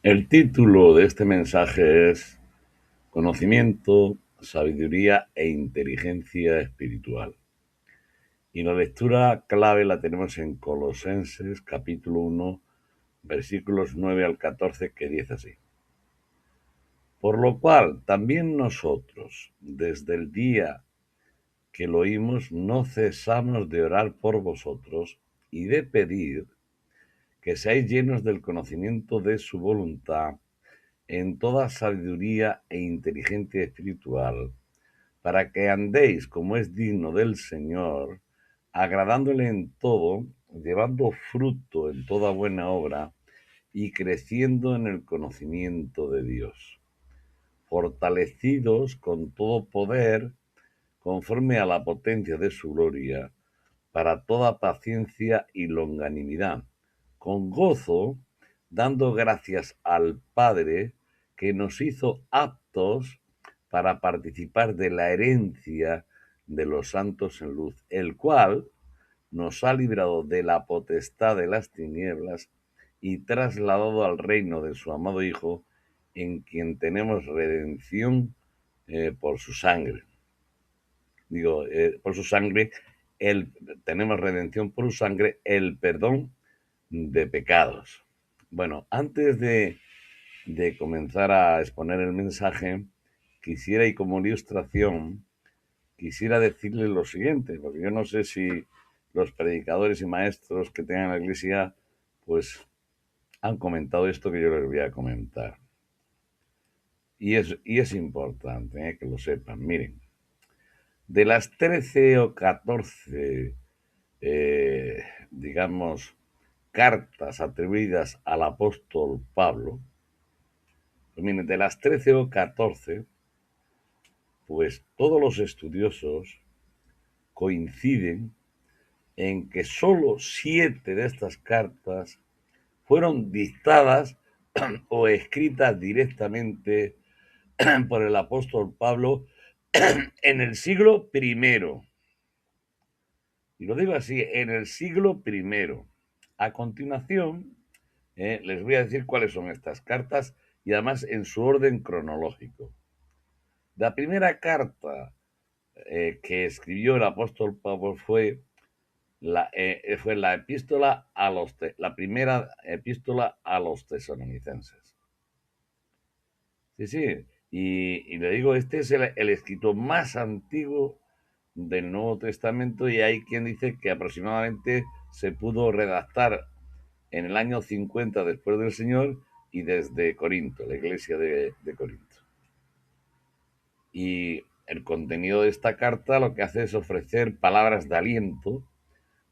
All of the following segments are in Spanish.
El título de este mensaje es Conocimiento, Sabiduría e Inteligencia Espiritual. Y la lectura clave la tenemos en Colosenses capítulo 1, versículos 9 al 14, que dice así. Por lo cual, también nosotros, desde el día que lo oímos, no cesamos de orar por vosotros y de pedir que seáis llenos del conocimiento de su voluntad en toda sabiduría e inteligencia espiritual, para que andéis como es digno del Señor, agradándole en todo, llevando fruto en toda buena obra y creciendo en el conocimiento de Dios, fortalecidos con todo poder conforme a la potencia de su gloria, para toda paciencia y longanimidad, con gozo, dando gracias al Padre que nos hizo aptos para participar de la herencia de los santos en luz, el cual nos ha librado de la potestad de las tinieblas y trasladado al reino de su amado Hijo, en quien tenemos redención por su sangre. Por su sangre, tenemos redención por su sangre, el perdón de pecados. Bueno, antes de comenzar a exponer el mensaje, quisiera, y como ilustración, quisiera decirle lo siguiente, porque yo no sé si los predicadores y maestros que tengan la iglesia, pues han comentado esto que yo les voy a comentar. Y es importante que lo sepan. Miren, de las 13 o 14 digamos, cartas atribuidas al apóstol Pablo, pues miren, de las 13 o 14, pues todos los estudiosos coinciden en que solo 7 de estas cartas fueron dictadas o escritas directamente por el apóstol Pablo en el siglo I. Y lo digo así, en el siglo I. A continuación, les voy a decir cuáles son estas cartas y además en su orden cronológico. La primera carta que escribió el apóstol Pablo fue la epístola la primera epístola a los tesalonicenses. Sí, sí. Y le digo, este es el escrito más antiguo del Nuevo Testamento, y hay quien dice que aproximadamente se pudo redactar en el año 50 después del Señor y desde Corinto, la iglesia de Corinto. Y el contenido de esta carta lo que hace es ofrecer palabras de aliento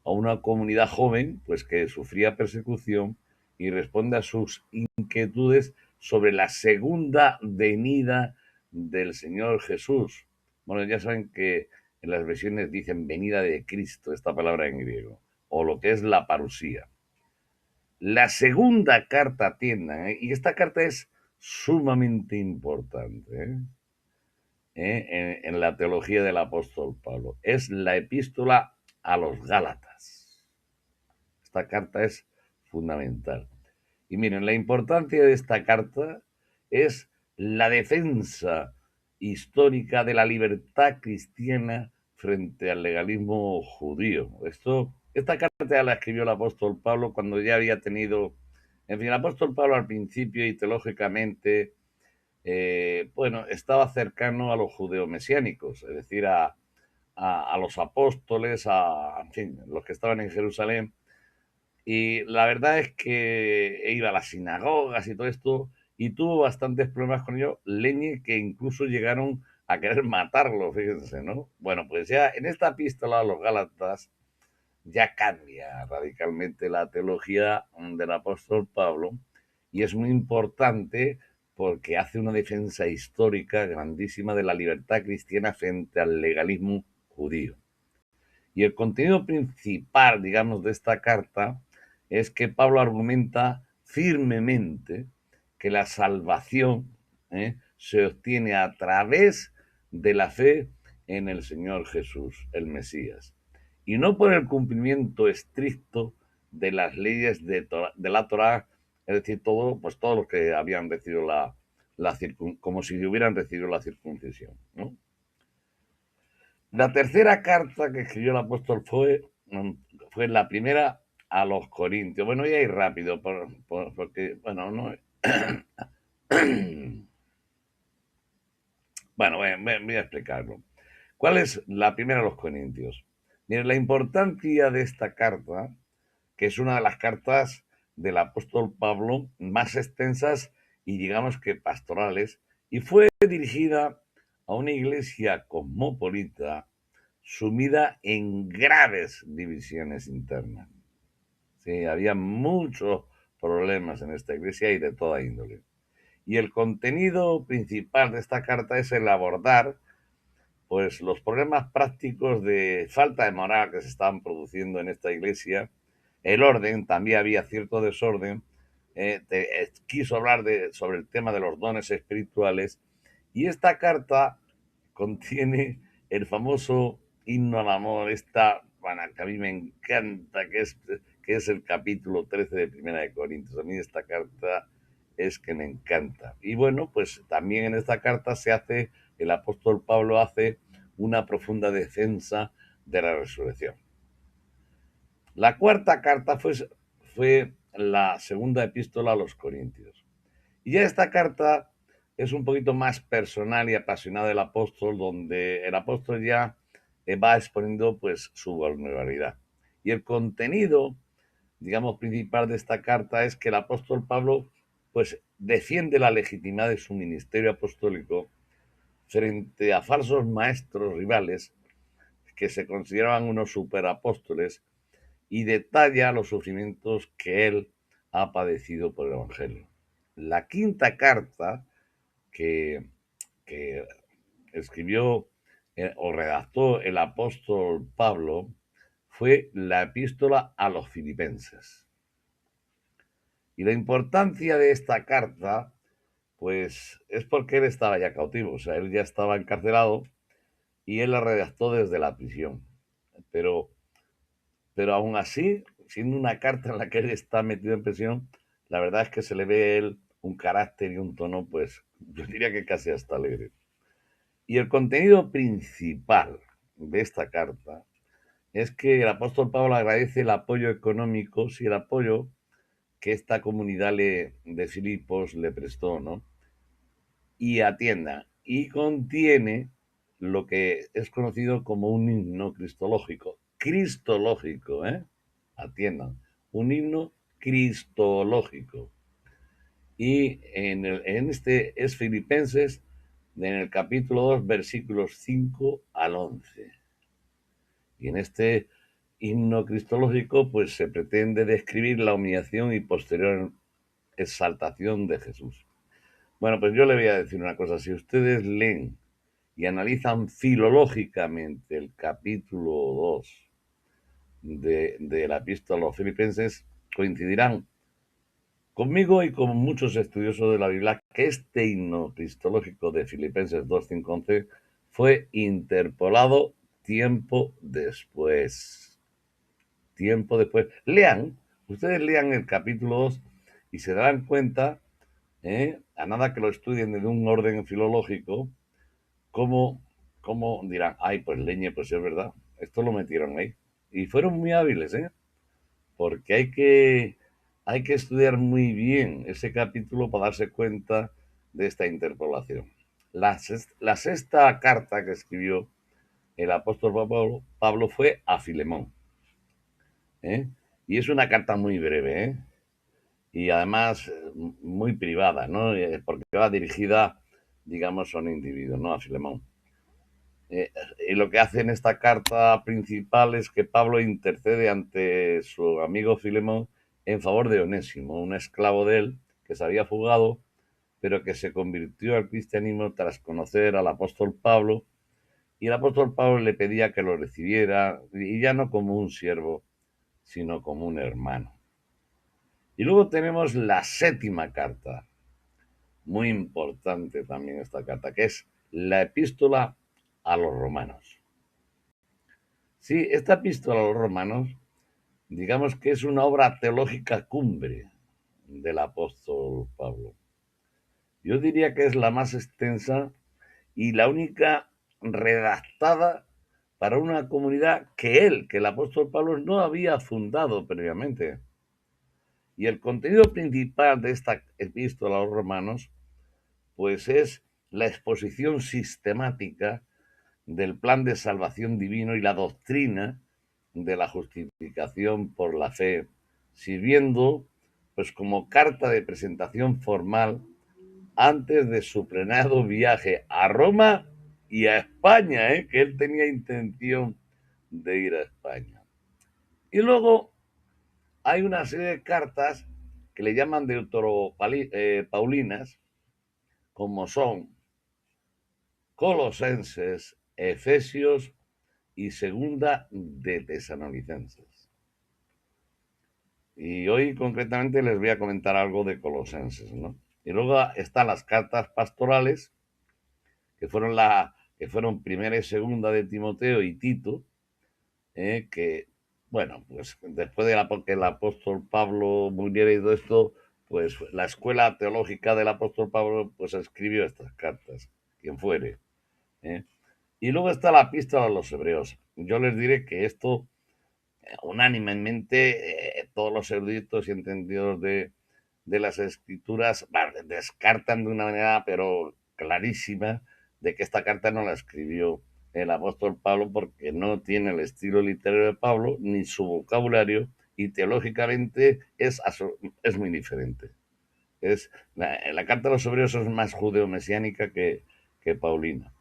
a una comunidad joven, pues que sufría persecución, y responde a sus inquietudes sobre la segunda venida del Señor Jesús. Bueno, ya saben que en las versiones dicen venida de Cristo, esta palabra en griego, o lo que es la parusía. La segunda carta tienda, y esta carta es sumamente importante en la teología del apóstol Pablo, es la epístola a los Gálatas. Esta carta es fundamental. Y miren, la importancia de esta carta es la defensa histórica de la libertad cristiana frente al legalismo judío. Esta carta ya la escribió el apóstol Pablo cuando ya había tenido, en fin, el apóstol Pablo al principio y teológicamente, bueno, estaba cercano a los judeomesiánicos, es decir, a los apóstoles, en fin, los que estaban en Jerusalén. Y la verdad es que iba a las sinagogas y todo esto, y tuvo bastantes problemas con ello, leñe que incluso llegaron a querer matarlo, fíjense, ¿no? Bueno, pues ya en esta epístola a los Gálatas ya cambia radicalmente la teología del apóstol Pablo, y es muy importante porque hace una defensa histórica grandísima de la libertad cristiana frente al legalismo judío. Y el contenido principal, digamos, de esta carta es que Pablo argumenta firmemente que la salvación se obtiene a través de la fe en el Señor Jesús, el Mesías, y no por el cumplimiento estricto de las leyes de la Torá, es decir, todo, pues todos los que habían recibido como si hubieran recibido la circuncisión, ¿no? La tercera carta que escribió el apóstol fue la primera a los Corintios. Bueno, voy a ir rápido, porque, bueno, no. Bueno, voy a explicarlo. ¿Cuál es la primera a los Corintios? Miren, la importancia de esta carta, que es una de las cartas del apóstol Pablo más extensas y digamos que pastorales, y fue dirigida a una iglesia cosmopolita sumida en graves divisiones internas. Sí, había muchos problemas en esta iglesia y de toda índole. Y el contenido principal de esta carta es el abordar pues los problemas prácticos de falta de moral que se estaban produciendo en esta iglesia, el orden, también había cierto desorden, quiso hablar sobre el tema de los dones espirituales, y esta carta contiene el famoso himno al amor, esta, bueno, que a mí me encanta, que es el capítulo 13 de Primera de Corintios. A mí esta carta es que me encanta. Y bueno, pues también en esta carta el apóstol Pablo hace una profunda defensa de la resurrección. La cuarta carta fue la segunda epístola a los Corintios. Y ya esta carta es un poquito más personal y apasionada del apóstol, donde el apóstol ya va exponiendo pues su vulnerabilidad. Y el contenido, digamos, principal de esta carta es que el apóstol Pablo pues defiende la legitimidad de su ministerio apostólico frente a falsos maestros rivales que se consideraban unos superapóstoles, y detalla los sufrimientos que él ha padecido por el Evangelio. La quinta carta que, que escribió o redactó el apóstol Pablo fue la epístola a los filipenses. Y la importancia de esta carta, pues es porque él estaba ya cautivo, o sea, él ya estaba encarcelado y él la redactó desde la prisión. Pero, pero aún así, siendo una carta en la que él está metido en prisión, la verdad es que se le ve a él un carácter y un tono, pues yo diría que casi hasta alegre. Y el contenido principal de esta carta es que el apóstol Pablo agradece el apoyo económico, sí, el apoyo que esta comunidad de Filipos le prestó, ¿no? Y atienda. Y contiene lo que es conocido como un himno cristológico. Cristológico, ¿eh? Atiendan. Un himno cristológico. Y en este es Filipenses, en el capítulo 2, versículos 5 al 11. Y en este himno cristológico, pues se pretende describir la humillación y posterior exaltación de Jesús. Bueno, pues yo le voy a decir una cosa. Si ustedes leen y analizan filológicamente el capítulo 2 de la epístola a los filipenses, coincidirán conmigo y con muchos estudiosos de la Biblia que este himno cristológico de Filipenses 2, 5, 11 fue interpolado tiempo después. Tiempo después. Ustedes lean el capítulo 2 y se darán cuenta, a nada que lo estudien en un orden filológico, cómo, cómo dirán, ay, pues leñe, pues es verdad, esto lo metieron ahí. Y fueron muy hábiles, porque hay que estudiar muy bien ese capítulo para darse cuenta de esta interpolación. La sexta carta que escribió el apóstol Pablo fue a Filemón. Y es una carta muy breve, y además muy privada, ¿no? Porque va dirigida, digamos, a un individuo, ¿no? A Filemón. Y lo que hace en esta carta principal es que Pablo intercede ante su amigo Filemón en favor de Onésimo, un esclavo de él que se había fugado, pero que se convirtió al cristianismo tras conocer al apóstol Pablo, y el apóstol Pablo le pedía que lo recibiera, y ya no como un siervo, sino como un hermano. Y luego tenemos la séptima carta, muy importante también esta carta, que es la epístola a los romanos. Sí, esta epístola a los romanos, digamos que es una obra teológica cumbre del apóstol Pablo. Yo diría que es la más extensa y la única redactada para una comunidad que el apóstol Pablo, no había fundado previamente. Y el contenido principal de esta epístola a los romanos, pues es la exposición sistemática del plan de salvación divino y la doctrina de la justificación por la fe, sirviendo pues como carta de presentación formal antes de su planeado viaje a Roma y a España, que él tenía intención de ir a España. Y luego hay una serie de cartas que le llaman Paulinas, como son Colosenses, Efesios y Segunda de Tesalonicenses. Y hoy concretamente les voy a comentar algo de Colosenses, ¿no? Y luego están las cartas pastorales, que fueron primera y segunda de Timoteo y Tito, que, bueno, pues después de que el apóstol Pablo muriera y todo esto, pues la escuela teológica del apóstol Pablo pues escribió estas cartas, quien fuere. ¿eh? Y luego está la epístola a los hebreos. Yo les diré que esto, unánimemente, todos los eruditos y entendidos de las escrituras descartan de una manera, pero clarísima, de que esta carta no la escribió el apóstol Pablo, porque no tiene el estilo literario de Pablo, ni su vocabulario, y teológicamente es muy diferente. La carta de los hebreos es más judeo-mesiánica que paulina.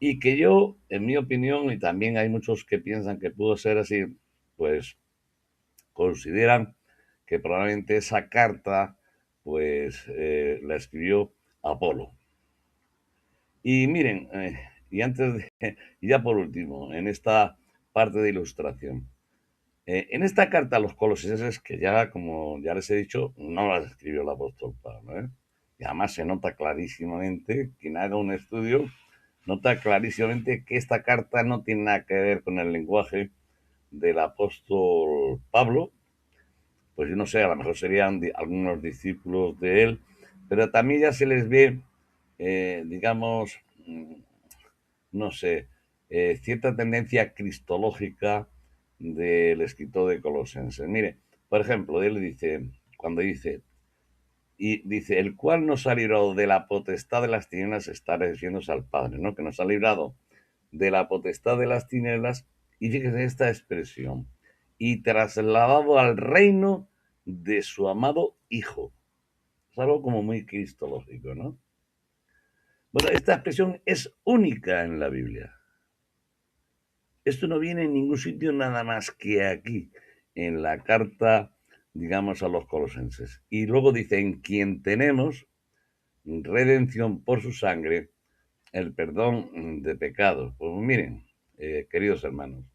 Y que yo, en mi opinión, y también hay muchos que piensan que pudo ser así, pues consideran que probablemente esa carta pues la escribió Apolo. Y miren, y antes de, y ya por último, en esta parte de ilustración, en esta carta a los colosenses, que ya, como ya les he dicho, no las escribió el apóstol Pablo, y además se nota clarísimamente, quien haga un estudio, nota clarísimamente que esta carta no tiene nada que ver con el lenguaje del apóstol Pablo, pues yo no sé, a lo mejor serían algunos discípulos de él, pero también ya se les ve, digamos, no sé, cierta tendencia cristológica del escritor de Colosenses. Mire, por ejemplo, él dice, cuando dice, y dice, el cual nos ha librado de la potestad de las tinieblas, está refiriéndose al Padre, ¿no? Que nos ha librado de la potestad de las tinieblas, y fíjese esta expresión, y trasladado al reino de su amado Hijo. Es algo como muy cristológico, ¿no? Bueno, esta expresión es única en la Biblia. Esto no viene en ningún sitio nada más que aquí, en la carta, digamos, a los colosenses. Y luego dice, en quien tenemos redención por su sangre, el perdón de pecados. Pues miren, queridos hermanos,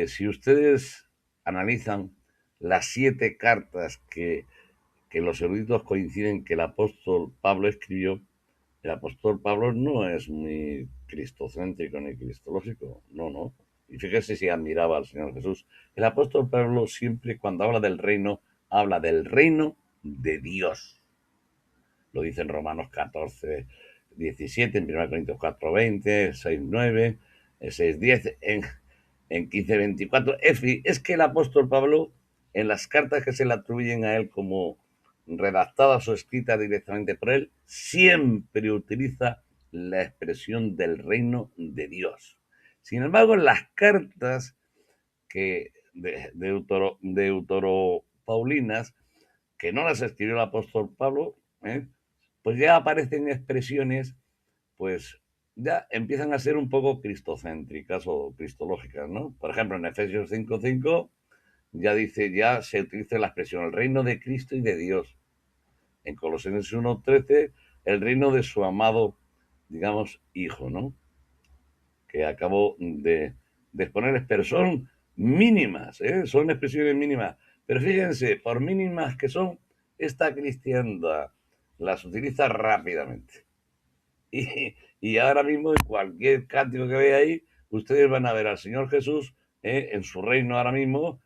si ustedes analizan las 7 cartas que los eruditos coinciden que el apóstol Pablo escribió, el apóstol Pablo no es muy cristocéntrico ni cristológico, no, no. Y fíjese si admiraba al Señor Jesús. El apóstol Pablo siempre cuando habla del reino de Dios. Lo dice en Romanos 14, 17, en 1 Corintios 4, 20, 6, 9, 6, 10, en 15, 24. Es que el apóstol Pablo, en las cartas que se le atribuyen a él como redactadas o escritas directamente por él, siempre utiliza la expresión del reino de Dios. Sin embargo, en las cartas que de Paulinas, que no las escribió el apóstol Pablo, pues ya aparecen expresiones, pues ya empiezan a ser un poco cristocéntricas o cristológicas, ¿no? Por ejemplo, en Efesios 5:5 ya dice, ya se utiliza la expresión el reino de Cristo y de Dios. En Colosenses 1:13, el reino de su amado, digamos, Hijo, ¿no? Que acabo de exponerles, pero son mínimas, son expresiones mínimas. Pero fíjense, por mínimas que son, esta cristiandad las utiliza rápidamente. Y ahora mismo, en cualquier cántico que vea ahí, ustedes van a ver al Señor Jesús en su reino ahora mismo,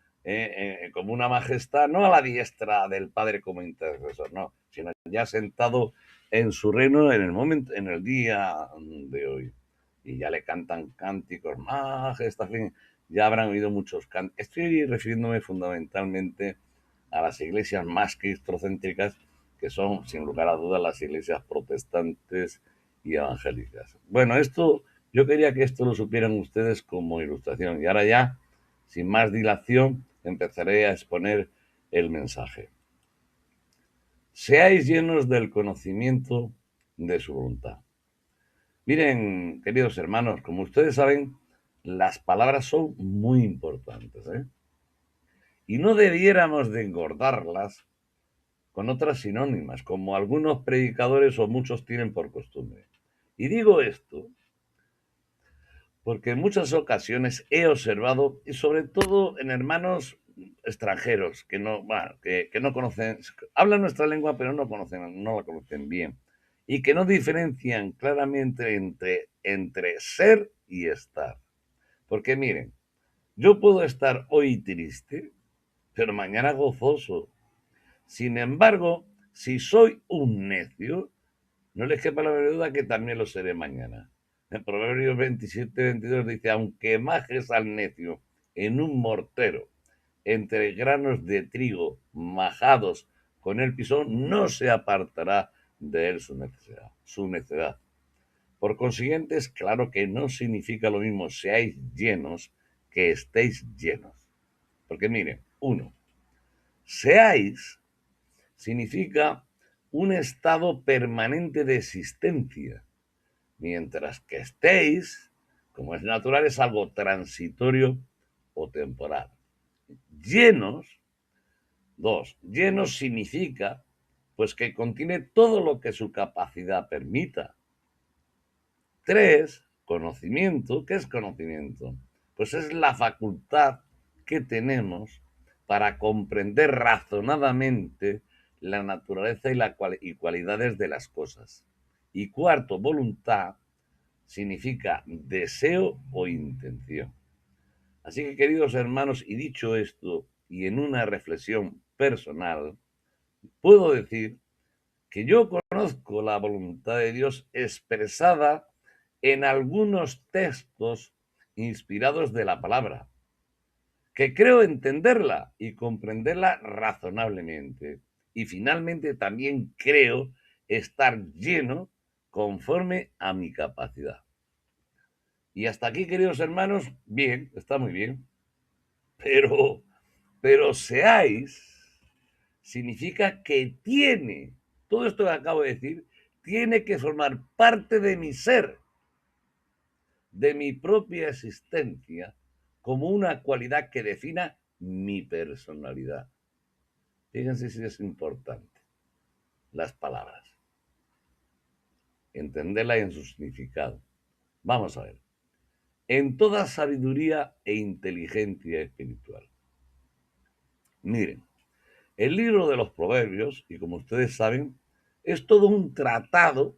como una majestad, no a la diestra del Padre como intercesor, no, sino ya sentado en su reino en el momento, en el día de hoy. Y ya le cantan cánticos, majestad, en fin, ya habrán oído muchos cánticos. Estoy refiriéndome fundamentalmente a las iglesias más cristocéntricas, que son, sin lugar a dudas, las iglesias protestantes y evangélicas. Bueno, esto, yo quería que esto lo supieran ustedes como ilustración. Y ahora ya, sin más dilación, empezaré a exponer el mensaje. Seáis llenos del conocimiento de su voluntad. Miren, queridos hermanos, como ustedes saben, las palabras son muy importantes, ¿eh? Y no debiéramos de engordarlas con otras sinónimas, como algunos predicadores o muchos tienen por costumbre. Y digo esto porque en muchas ocasiones he observado, y sobre todo en hermanos extranjeros, que no, bueno, que no conocen, hablan nuestra lengua, pero no la conocen bien, y que no diferencian claramente entre ser y estar. Porque miren, yo puedo estar hoy triste, pero mañana gozoso. Sin embargo, si soy un necio, no les quepa la menor duda que también lo seré mañana. En Proverbios 27-22 dice, aunque majes al necio en un mortero, entre granos de trigo majados con el pisón, no se apartará de él su necedad. Su necedad. Por consiguiente, es claro que no significa lo mismo seáis llenos que estéis llenos. Porque miren, uno, seáis significa un estado permanente de existencia, mientras que estéis, como es natural, es algo transitorio o temporal. Llenos, dos, llenos significa pues que contiene todo lo que su capacidad permita. Tres, conocimiento. ¿Qué es conocimiento? Pues es la facultad que tenemos para comprender razonadamente la naturaleza y cualidades de las cosas. Y cuarto, voluntad significa deseo o intención. Así que, queridos hermanos, y dicho esto, y en una reflexión personal, puedo decir que yo conozco la voluntad de Dios expresada en algunos textos inspirados de la palabra, que creo entenderla y comprenderla razonablemente. Y finalmente también creo estar lleno conforme a mi capacidad. Y hasta aquí, queridos hermanos, bien, está muy bien. Pero, pero seáis significa que tiene, todo esto que acabo de decir, tiene que formar parte de mi ser, de mi propia existencia, como una cualidad que defina mi personalidad. Fíjense si es importante las palabras, entenderla en su significado. Vamos a ver. En toda sabiduría e inteligencia espiritual. Miren, el libro de los Proverbios, y como ustedes saben, es todo un tratado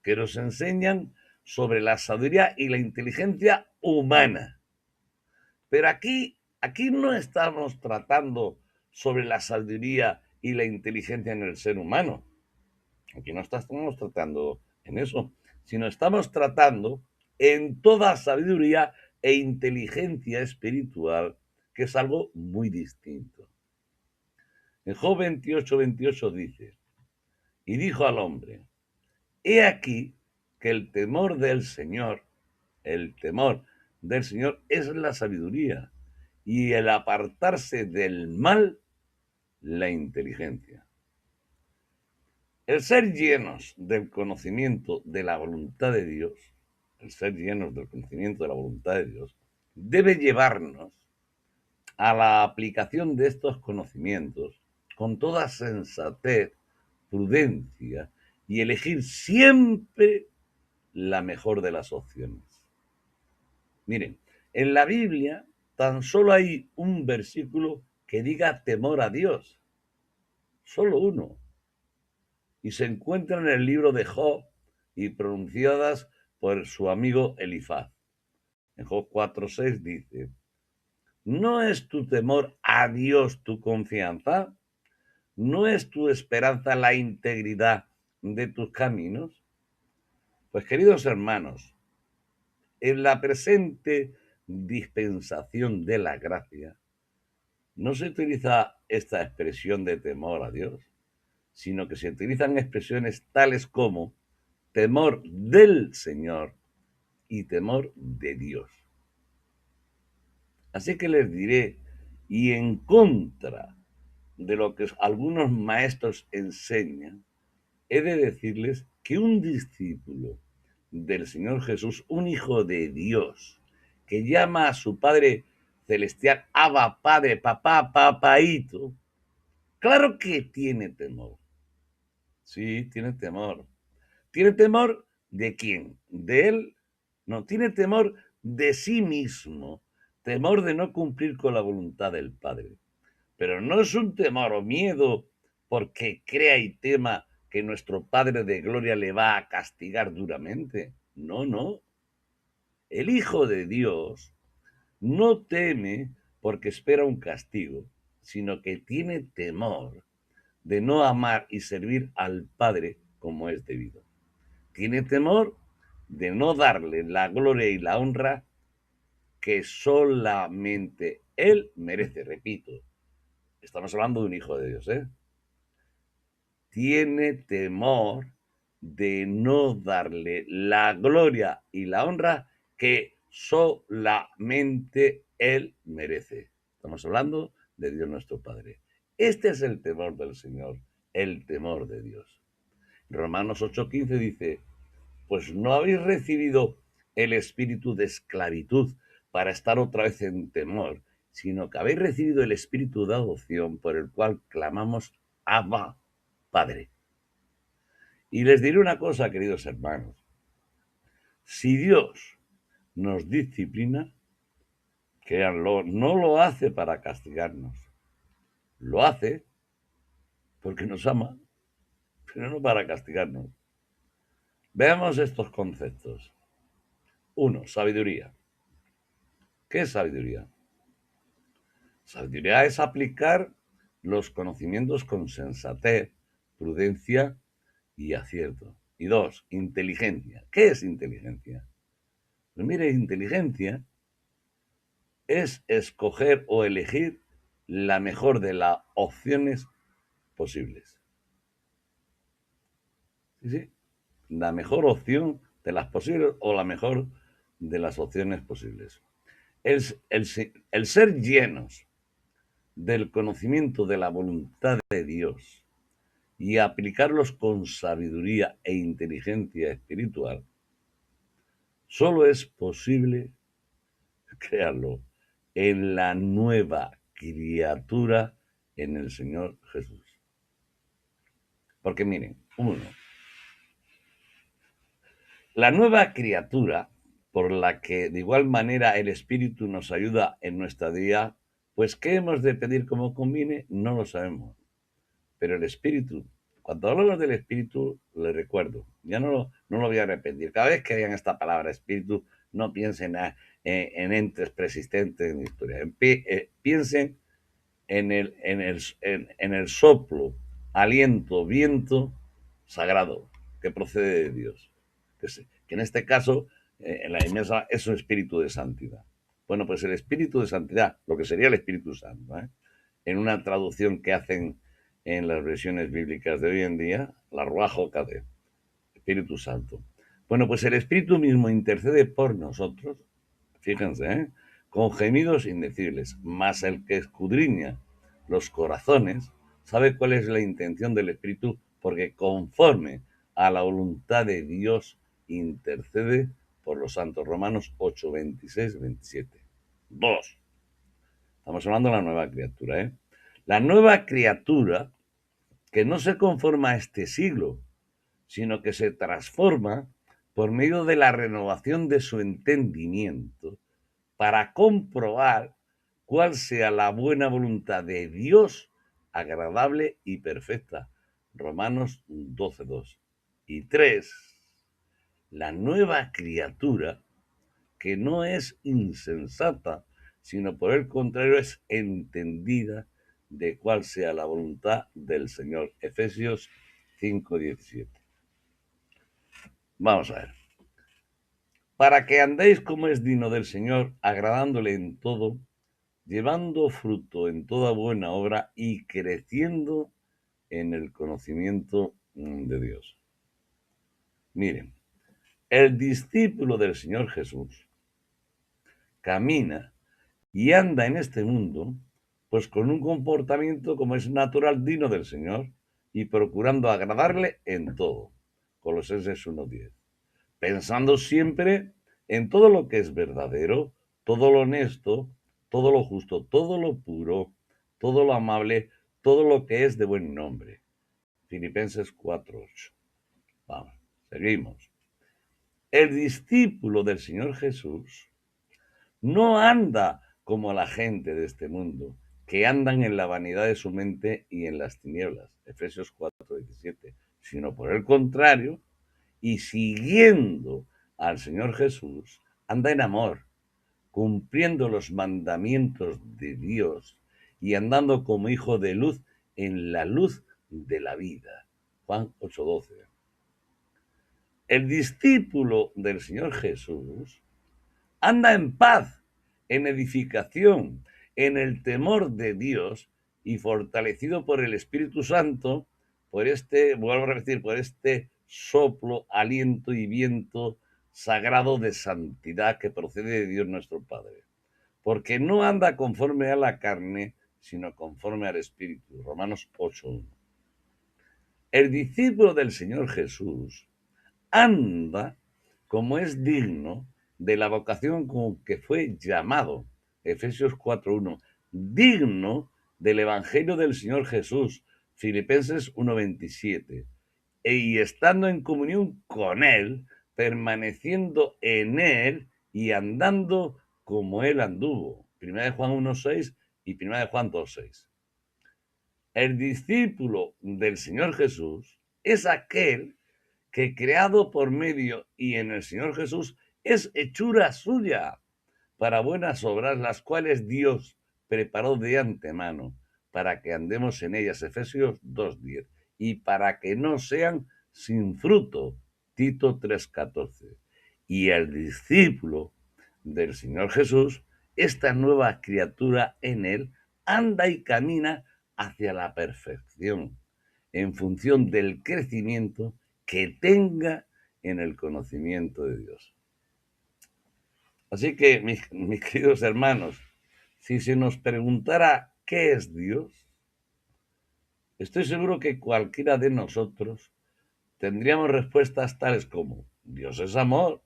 que nos enseñan sobre la sabiduría y la inteligencia humana. Pero aquí no estamos tratando sobre la sabiduría y la inteligencia en el ser humano. Aquí no estamos tratando en eso, sino estamos tratando en toda sabiduría e inteligencia espiritual, que es algo muy distinto. En Job 28:28 dice, y dijo al hombre, he aquí que el temor del Señor es la sabiduría, y el apartarse del mal, la inteligencia. El ser llenos del conocimiento de la voluntad de Dios, el ser llenos del conocimiento de la voluntad de Dios, debe llevarnos a la aplicación de estos conocimientos con toda sensatez, prudencia y elegir siempre la mejor de las opciones. Miren, en la Biblia tan solo hay un versículo que diga temor a Dios, solo uno, y se encuentra en el libro de Job y pronunciadas por su amigo Elifaz. En Job 4:6 dice, ¿No es tu temor a Dios tu confianza? ¿No es tu esperanza la integridad de tus caminos? Pues queridos hermanos, en la presente dispensación de la gracia, no se utiliza esta expresión de temor a Dios, sino que se utilizan expresiones tales como temor del Señor y temor de Dios. Así que les diré, y en contra de lo que algunos maestros enseñan, he de decirles que un discípulo del Señor Jesús, un hijo de Dios, que llama a su Padre celestial Abba, Padre, papá, papaíto, claro que tiene temor. Sí, tiene temor. ¿Tiene temor de quién? ¿De él? No, tiene temor de sí mismo, temor de no cumplir con la voluntad del Padre. Pero no es un temor o miedo porque crea y tema que nuestro Padre de Gloria le va a castigar duramente. No, no. El Hijo de Dios no teme porque espera un castigo, sino que tiene temor de no amar y servir al Padre como es debido. Tiene temor de no darle la gloria y la honra que solamente Él merece. Repito, estamos hablando de un hijo de Dios, ¿eh? Tiene temor de no darle la gloria y la honra que solamente Él merece. Estamos hablando de Dios nuestro Padre. Este es el temor del Señor, el temor de Dios. Romanos 8:15 dice, pues no habéis recibido el espíritu de esclavitud para estar otra vez en temor, sino que habéis recibido el espíritu de adopción por el cual clamamos Abba, Padre. Y les diré una cosa, queridos hermanos. Si Dios nos disciplina, créanlo, no lo hace para castigarnos. Lo hace porque nos ama, pero no para castigarnos. Veamos estos conceptos. Uno, sabiduría. ¿Qué es sabiduría? Sabiduría es aplicar los conocimientos con sensatez, prudencia y acierto. Y dos, inteligencia. ¿Qué es inteligencia? Pues mire, inteligencia es escoger o elegir la mejor de las opciones posibles. ¿Sí, sí? La mejor opción de las posibles o la mejor de las opciones posibles. El ser llenos del conocimiento de la voluntad de Dios y aplicarlos con sabiduría e inteligencia espiritual, solo es posible, créanlo, en la nueva criatura en el Señor Jesús. Porque miren, uno, la nueva criatura por la que de igual manera el Espíritu nos ayuda en nuestra vida, pues ¿qué hemos de pedir como conviene? No lo sabemos. Pero el Espíritu, cuando hablamos del Espíritu, le recuerdo, ya no lo voy a repetir. Cada vez que vean esta palabra Espíritu, no piensen en entes persistentes en la historia. Piensen en el soplo, aliento, viento sagrado que procede de Dios. Que en este caso, en la inmensa, es un espíritu de santidad. Bueno, pues el espíritu de santidad, lo que sería el Espíritu Santo, en una traducción que hacen en las versiones bíblicas de hoy en día, la Ruach HaKodesh, Espíritu Santo. Bueno, pues el Espíritu mismo intercede por nosotros, fíjense, con gemidos indecibles, más el que escudriña los corazones sabe cuál es la intención del Espíritu, porque conforme a la voluntad de Dios intercede por los santos. Romanos 8, 26, 27. 2. Estamos hablando de la nueva criatura, La nueva criatura que no se conforma a este siglo, sino que se transforma por medio de la renovación de su entendimiento para comprobar cuál sea la buena voluntad de Dios, agradable y perfecta. Romanos 12:2. Y 3. La nueva criatura que no es insensata, sino por el contrario es entendida de cuál sea la voluntad del Señor. Efesios 5:17. Vamos a ver. Para que andéis como es digno del Señor, agradándole en todo, llevando fruto en toda buena obra y creciendo en el conocimiento de Dios. Miren, el discípulo del Señor Jesús camina y anda en este mundo, pues con un comportamiento como es natural, digno del Señor, y procurando agradarle en todo. Colosenses 1:10. Pensando siempre en todo lo que es verdadero, todo lo honesto, todo lo justo, todo lo puro, todo lo amable, todo lo que es de buen nombre. Filipenses 4:8. Vamos, seguimos. El discípulo del Señor Jesús no anda como la gente de este mundo, que andan en la vanidad de su mente y en las tinieblas, Efesios 4:17, sino por el contrario, y siguiendo al Señor Jesús, anda en amor, cumpliendo los mandamientos de Dios y andando como hijo de luz en la luz de la vida. Juan 8:12. El discípulo del Señor Jesús anda en paz, en edificación, en el temor de Dios y fortalecido por el Espíritu Santo, vuelvo a repetir, por este soplo, aliento y viento sagrado de santidad que procede de Dios nuestro Padre. Porque no anda conforme a la carne, sino conforme al Espíritu. Romanos 8:1. El discípulo del Señor Jesús anda como es digno de la vocación con que fue llamado. Efesios 4:1. Digno del Evangelio del Señor Jesús. Filipenses 1:27. Y estando en comunión con Él, permaneciendo en Él y andando como Él anduvo. Primera de Juan 1:6 y Primera de Juan 2:6. El discípulo del Señor Jesús es aquel que creado por medio y en el Señor Jesús es hechura suya para buenas obras, las cuales Dios preparó de antemano para que andemos en ellas, Efesios 2:10, y para que no sean sin fruto, Tito 3:14. Y el discípulo del Señor Jesús, esta nueva criatura en él, anda y camina hacia la perfección, en función del crecimiento que tenga en el conocimiento de Dios. Así que, mis queridos hermanos, si se nos preguntara qué es Dios, estoy seguro que cualquiera de nosotros tendríamos respuestas tales como: Dios es amor,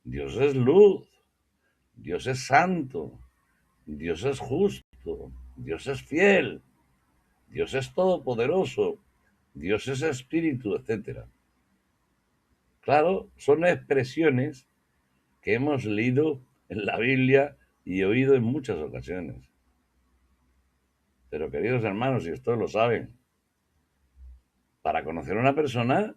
Dios es luz, Dios es santo, Dios es justo, Dios es fiel, Dios es todopoderoso, Dios es espíritu, etc. Claro, son expresiones que hemos leído en la Biblia y oído en muchas ocasiones. Pero, queridos hermanos, y ustedes lo saben, para conocer a una persona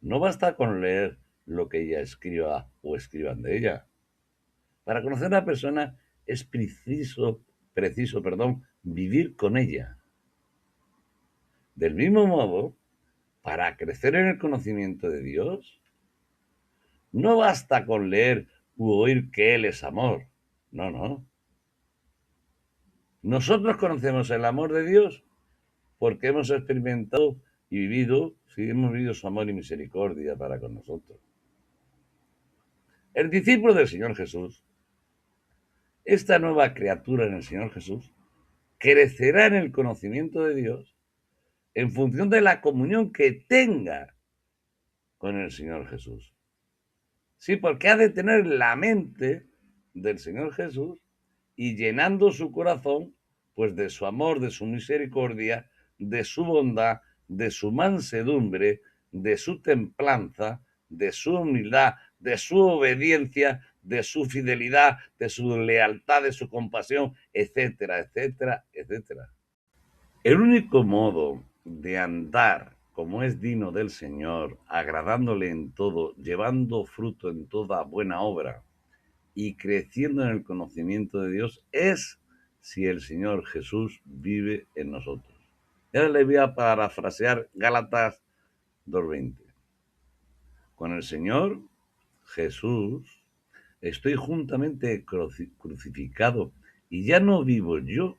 no basta con leer lo que ella escriba o escriban de ella. Para conocer a una persona es preciso, vivir con ella. Del mismo modo, para crecer en el conocimiento de Dios, no basta con leer u oír que Él es amor. No, no. Nosotros conocemos el amor de Dios porque hemos experimentado y vivido, sí, hemos vivido su amor y misericordia para con nosotros. El discípulo del Señor Jesús, esta nueva criatura en el Señor Jesús, crecerá en el conocimiento de Dios en función de la comunión que tenga con el Señor Jesús. Sí, porque ha de tener la mente del Señor Jesús y llenando su corazón, pues de su amor, de su misericordia, de su bondad, de su mansedumbre, de su templanza, de su humildad, de su obediencia, de su fidelidad, de su lealtad, de su compasión, etcétera, etcétera, etcétera. El único modo de andar como es digno del Señor, agradándole en todo, llevando fruto en toda buena obra y creciendo en el conocimiento de Dios es si el Señor Jesús vive en nosotros. Y ahora le voy a parafrasear Gálatas 2:20. Con el Señor Jesús estoy juntamente crucificado y ya no vivo yo,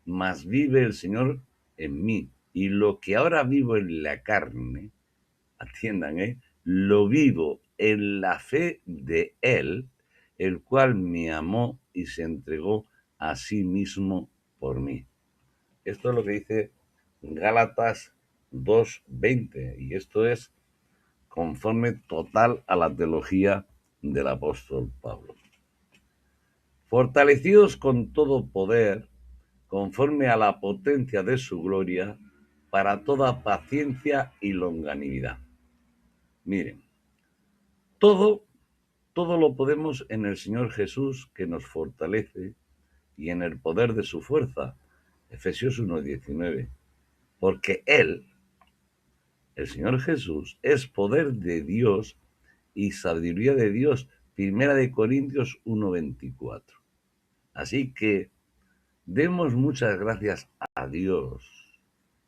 mas vive el Señor en mí. Y lo que ahora vivo en la carne, atiendan, lo vivo en la fe de Él, el cual me amó y se entregó a sí mismo por mí. Esto es lo que dice Gálatas 2:20, y esto es conforme total a la teología del apóstol Pablo. Fortalecidos con todo poder, conforme a la potencia de su gloria, para toda paciencia y longanimidad. Miren, todo lo podemos en el Señor Jesús, que nos fortalece, y en el poder de su fuerza. Efesios 1:19. Porque Él, el Señor Jesús, es poder de Dios y sabiduría de Dios. 1 Corintios 1:24. Así que demos muchas gracias a Dios,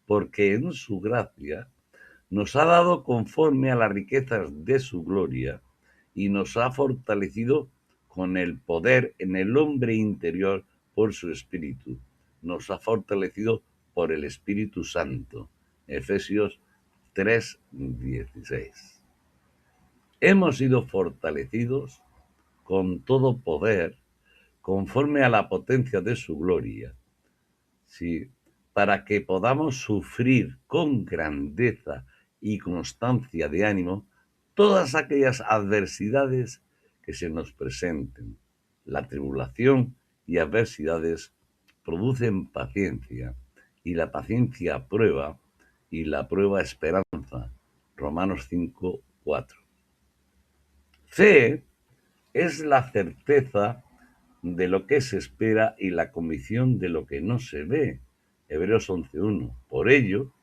porque en su gracia nos ha dado conforme a las riquezas de su gloria y nos ha fortalecido con el poder en el hombre interior por su Espíritu. Nos ha fortalecido por el Espíritu Santo. Efesios 3:16. Hemos sido fortalecidos con todo poder conforme a la potencia de su gloria, ¿sí?, para que podamos sufrir con grandeza y constancia de ánimo todas aquellas adversidades que se nos presenten. La tribulación y adversidades producen paciencia, y la paciencia prueba, y la prueba esperanza. Romanos 5:4. Fe es la certeza de lo que se espera y la convicción de lo que no se ve. Hebreos 11:1. Por ello,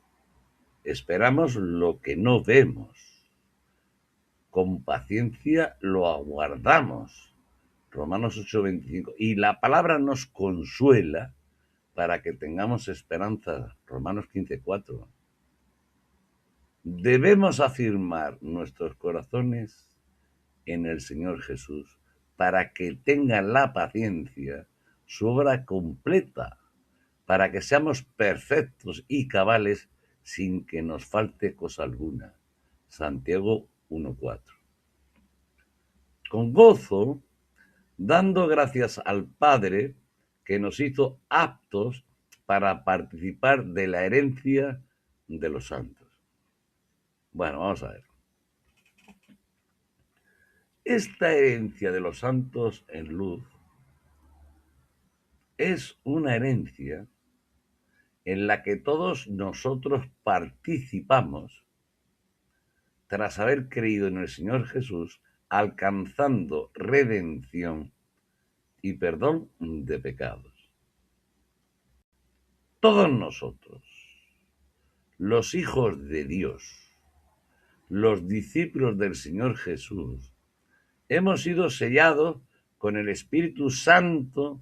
esperamos lo que no vemos. Con paciencia lo aguardamos. Romanos 8:25. Y la palabra nos consuela para que tengamos esperanza. Romanos 15:4. Debemos afirmar nuestros corazones en el Señor Jesús para que tenga la paciencia su obra completa, para que seamos perfectos y cabales sin que nos falte cosa alguna. Santiago 1:4. Con gozo, dando gracias al Padre que nos hizo aptos para participar de la herencia de los santos. Bueno, vamos a ver. Esta herencia de los santos en luz es una herencia en la que todos nosotros participamos tras haber creído en el Señor Jesús, alcanzando redención y perdón de pecados. Todos nosotros, los hijos de Dios, los discípulos del Señor Jesús, hemos sido sellados con el Espíritu Santo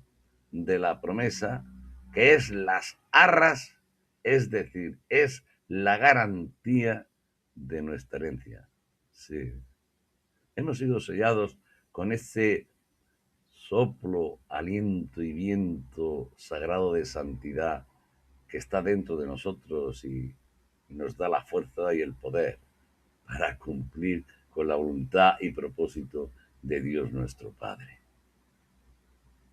de la promesa, que es las arras, es decir, es la garantía de nuestra herencia. Sí. Hemos sido sellados con ese soplo, aliento y viento sagrado de santidad que está dentro de nosotros y nos da la fuerza y el poder para cumplir con la voluntad y propósito de Dios nuestro Padre.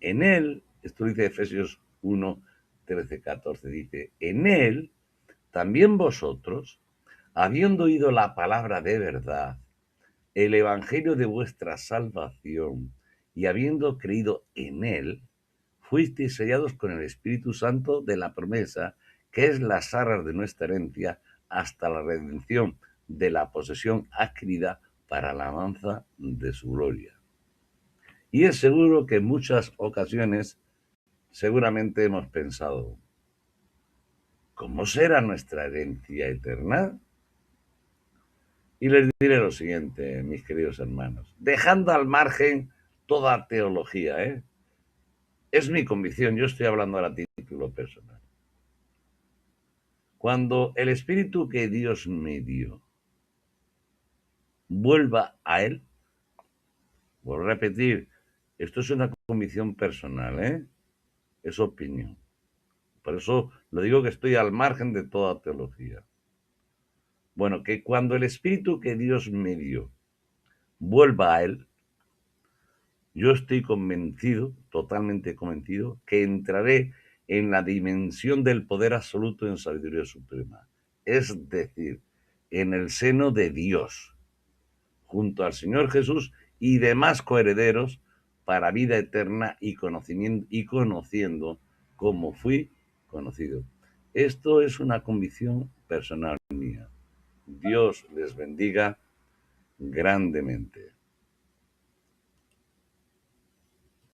En Él, esto dice Efesios 1:13-14, dice, en Él también vosotros, habiendo oído la palabra de verdad, el evangelio de vuestra salvación, y habiendo creído en Él, fuisteis sellados con el Espíritu Santo de la promesa, que es las arras de nuestra herencia, hasta la redención de la posesión adquirida para la alabanza de su gloria. Y es seguro que en muchas ocasiones seguramente hemos pensado, ¿cómo será nuestra herencia eterna? Y les diré lo siguiente, mis queridos hermanos, dejando al margen toda teología, ¿eh? Es mi convicción, yo estoy hablando ahora a título personal. Cuando el espíritu que Dios me dio vuelva a Él, vuelvo a repetir, esto es una convicción personal, ¿eh? Es opinión. Por eso lo digo que estoy al margen de toda teología. Bueno, que cuando el espíritu que Dios me dio vuelva a Él, yo estoy convencido, totalmente convencido, que entraré en la dimensión del poder absoluto en sabiduría suprema. Es decir, en el seno de Dios, junto al Señor Jesús y demás coherederos para vida eterna y conociendo como fui conocido. Esto es una convicción personal mía. Dios les bendiga grandemente.